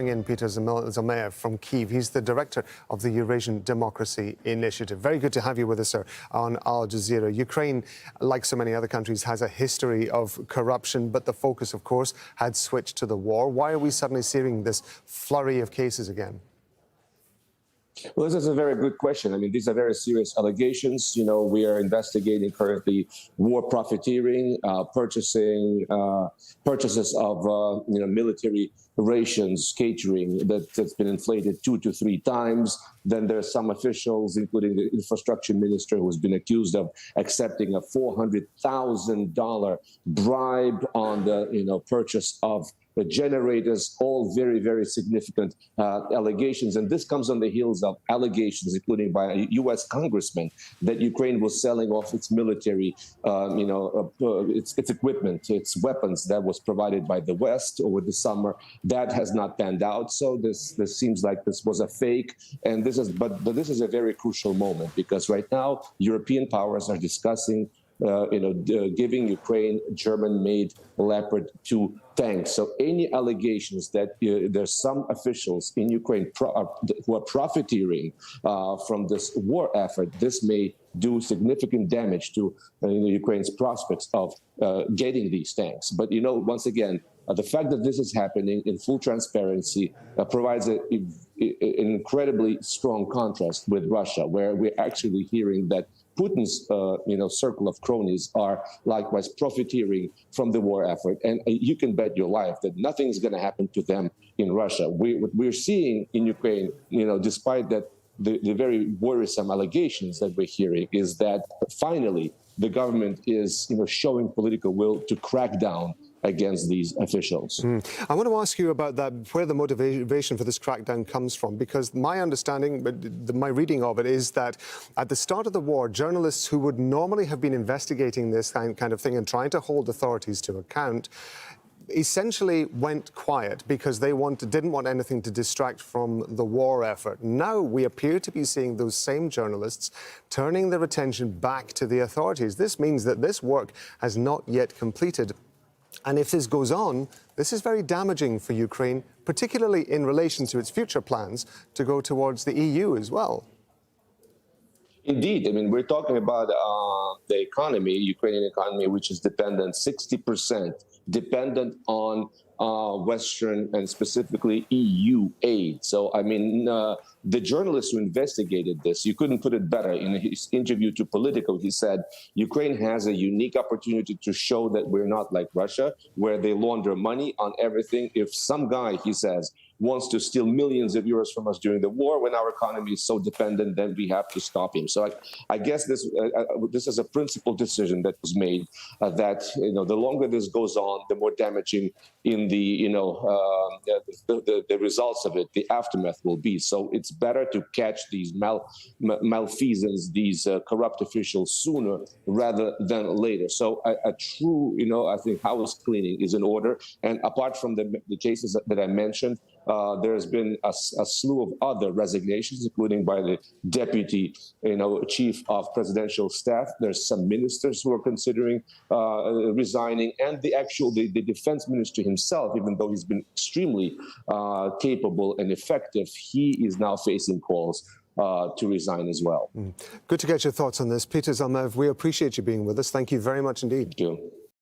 In Peter Zalmayev from Kyiv. He's the director of the Eurasian Democracy Initiative. Very good to have you with us, sir, on Al Jazeera. Ukraine, like so many other countries, has a history of corruption, but the focus, of course, had switched to the war. Why are we suddenly seeing this flurry of cases again? Well, this is a very good question. I mean, these are very serious allegations. You know, we are investigating currently war profiteering, purchases of military rations, catering that's been inflated 2 to 3 times. Then there's some officials, including the infrastructure minister, who's been accused of accepting a $400,000 bribe on the purchase of the generators. All very, very significant allegations. And this comes on the heels of allegations, including by a U.S. congressman, that Ukraine was selling off its military, its equipment, its weapons that was provided by the West over the summer. That has not panned out. So this seems like this was a fake. And this is, but this is a very crucial moment, because right now European powers are discussing giving Ukraine German-made Leopard 2 tanks. So any allegations that there's some officials in Ukraine who are profiteering from this war effort, this may do significant damage to Ukraine's prospects of getting these tanks. But once again, the fact that this is happening in full transparency provides an incredibly strong contrast with Russia, where we're actually hearing that Putin's circle of cronies are likewise profiteering from the war effort. And you can bet your life that nothing is going to happen to them in Russia. What we're seeing in Ukraine, despite that the very worrisome allegations that we're hearing, is that finally the government is showing political will to crack down against these officials. I want to ask you about that, where the motivation for this crackdown comes from, because my understanding, my reading of it, is that at the start of the war, journalists who would normally have been investigating this kind of thing and trying to hold authorities to account essentially went quiet because they didn't want anything to distract from the war effort. Now we appear to be seeing those same journalists turning their attention back to the authorities. This means that this work has not yet completed. And if this goes on, this is very damaging for Ukraine, particularly in relation to its future plans to go towards the EU as well. Indeed. I mean, we're talking about the economy, Ukrainian economy, which is dependent, 60% dependent on Western and specifically EU aid. So, I mean, the journalist who investigated this, you couldn't put it better. In his interview to Politico, he said, Ukraine has a unique opportunity to show that we're not like Russia, where they launder money on everything. If some guy, he says, wants to steal millions of euros from us during the war, when our economy is so dependent, then we have to stop him. So I guess this is a principled decision that was made, that the longer this goes on, the more damaging in the results of it, the aftermath will be. So it's better to catch these malfeasance, these corrupt officials sooner rather than later. So a true, I think, house cleaning is in order. And apart from the cases that I mentioned, there's been a slew of other resignations, including by the deputy, chief of presidential staff. There's some ministers who are considering resigning, and the defense minister himself, even though he's been extremely capable and effective, he is now facing calls to resign as well. Good to get your thoughts on this. Peter Zalmayev, we appreciate you being with us. Thank you very much indeed. Thank you.